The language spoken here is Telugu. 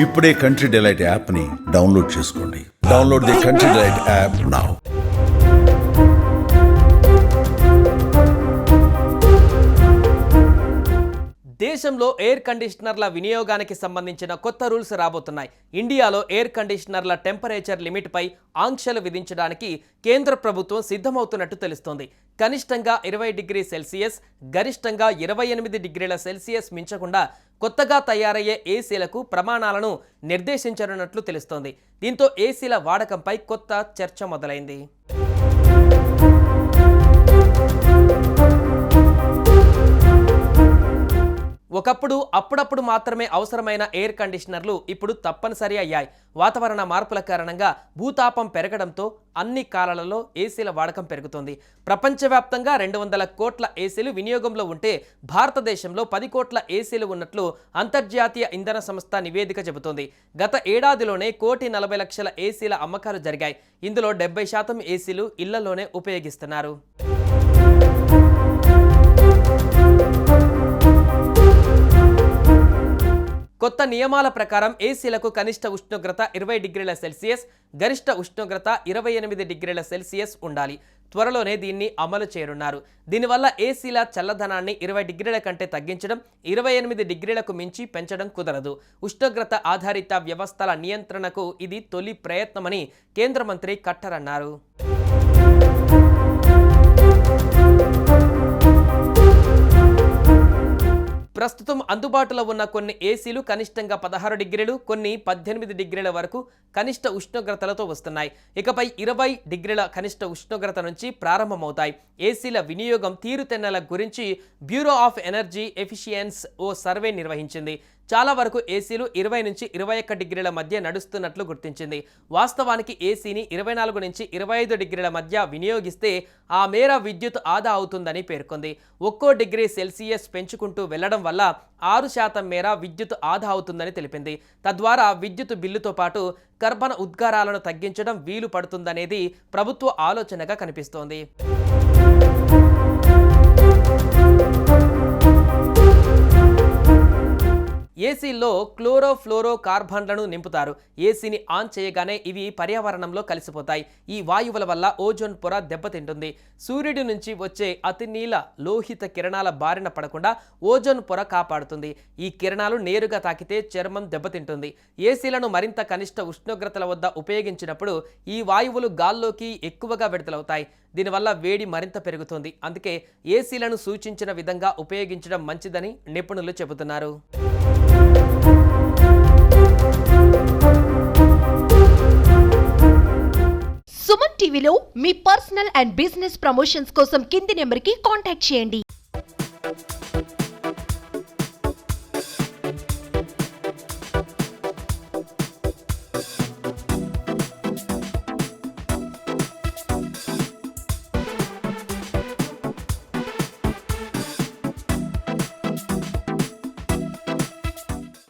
ఇప్పుడే కంట్రీ డిలైట్ యాప్ని డౌన్లోడ్ చేసుకోండి. Download the country delight app now. దేశంలో ఎయిర్ కండిషనర్ల వినియోగానికి సంబంధించిన కొత్త రూల్స్ రాబోతున్నాయి. ఇండియాలో ఎయిర్ కండిషనర్ల టెంపరేచర్ లిమిట్పై ఆంక్షలు విధించడానికి కేంద్ర ప్రభుత్వం సిద్ధమవుతున్నట్టు తెలుస్తోంది. కనిష్టంగా 20°C, గరిష్టంగా 28°C మించకుండా కొత్తగా తయారయ్యే ఏసీలకు ప్రమాణాలను నిర్దేశించనున్నట్లు తెలుస్తోంది. దీంతో ఏసీల వాడకంపై కొత్త చర్చ మొదలైంది. ఒకప్పుడు అప్పుడప్పుడు మాత్రమే అవసరమైన ఎయిర్ కండిషనర్లు ఇప్పుడు తప్పనిసరి అయ్యాయి. వాతావరణ మార్పుల కారణంగా భూతాపం పెరగడంతో అన్ని కాలాలలో ఏసీల వాడకం పెరుగుతోంది. ప్రపంచవ్యాప్తంగా 200 కోట్ల ఏసీలు వినియోగంలో ఉంటే భారతదేశంలో 10 కోట్ల ఏసీలు ఉన్నట్లు అంతర్జాతీయ ఇంధన సంస్థ నివేదిక చెబుతోంది. గత ఏడాదిలోనే 1,40,00,000 ఏసీల అమ్మకాలు జరిగాయి. ఇందులో 70% ఏసీలు ఇళ్లలోనే ఉపయోగిస్తున్నారు. కొత్త నియమాల ప్రకారం ఏసీలకు కనిష్ట ఉష్ణోగ్రత 20°C, గరిష్ట ఉష్ణోగ్రత 28°C ఉండాలి. త్వరలోనే దీన్ని అమలు చేయనున్నారు. దీనివల్ల ఏసీల చల్లదనాన్ని 20 డిగ్రీల కంటే తగ్గించడం, 28 డిగ్రీలకు మించి పెంచడం కుదరదు. ఉష్ణోగ్రత ఆధారిత వ్యవస్థల నియంత్రణకు ఇది తొలి ప్రయత్నమని కేంద్ర మంత్రి ఖట్టర్ అన్నారు. ప్రస్తుతం అందుబాటులో ఉన్న కొన్ని ఏసీలు కనిష్టంగా 16 డిగ్రీలు, కొన్ని 18 డిగ్రీల వరకు కనిష్ట ఉష్ణోగ్రతలతో వస్తున్నాయి. ఇకపై 20 డిగ్రీల కనిష్ట ఉష్ణోగ్రత నుంచి ప్రారంభమవుతాయి. ఏసీల వినియోగం తీరుతెన్నుల గురించి బ్యూరో ఆఫ్ ఎనర్జీ ఎఫిషియన్స్ ఓ సర్వే నిర్వహించింది. చాలా వరకు ఏసీలు 20 నుంచి 21 డిగ్రీల మధ్య నడుస్తున్నట్లు గుర్తించింది. వాస్తవానికి ఏసీని 24 నుంచి 25 డిగ్రీల మధ్య వినియోగిస్తే ఆ మేర విద్యుత్ ఆదా అవుతుందని పేర్కొంది. ఒక్కో °C పెంచుకుంటూ వెళ్లడం వల్ల 6% మేర విద్యుత్ ఆదా అవుతుందని తెలిపింది. తద్వారా విద్యుత్ బిల్లుతో పాటు కర్బన ఉద్గారాలను తగ్గించడం వీలు పడుతుందనేది ప్రభుత్వ ఆలోచనగా కనిపిస్తోంది. ఏసీల్లో క్లోరోఫ్లోరో కార్బన్లను నింపుతారు. ఏసీని ఆన్ చేయగానే ఇవి పర్యావరణంలో కలిసిపోతాయి. ఈ వాయువుల వల్ల ఓజోన్ పొర దెబ్బతింటుంది. సూర్యుడి నుంచి వచ్చే అతినీల లోహిత కిరణాల బారిన పడకుండా ఓజోన్ పొర కాపాడుతుంది. ఈ కిరణాలు నేరుగా తాకితే చర్మం దెబ్బతింటుంది. ఏసీలను మరింత కనిష్ట ఉష్ణోగ్రతల వద్ద ఉపయోగించినప్పుడు ఈ వాయువులు గాల్లోకి ఎక్కువగా విడుదలవుతాయి. దీనివల్ల వేడి మరింత పెరుగుతుంది. అందుకే ఏసీలను సూచించిన విధంగా ఉపయోగించడం మంచిదని నిపుణులు చెబుతున్నారు. సుమన్ టీవీలో మీ పర్సనల్ అండ్ బిజినెస్ ప్రమోషన్స్ కోసం కింది నెంబర్కి కాంటాక్ట్ చేయండి.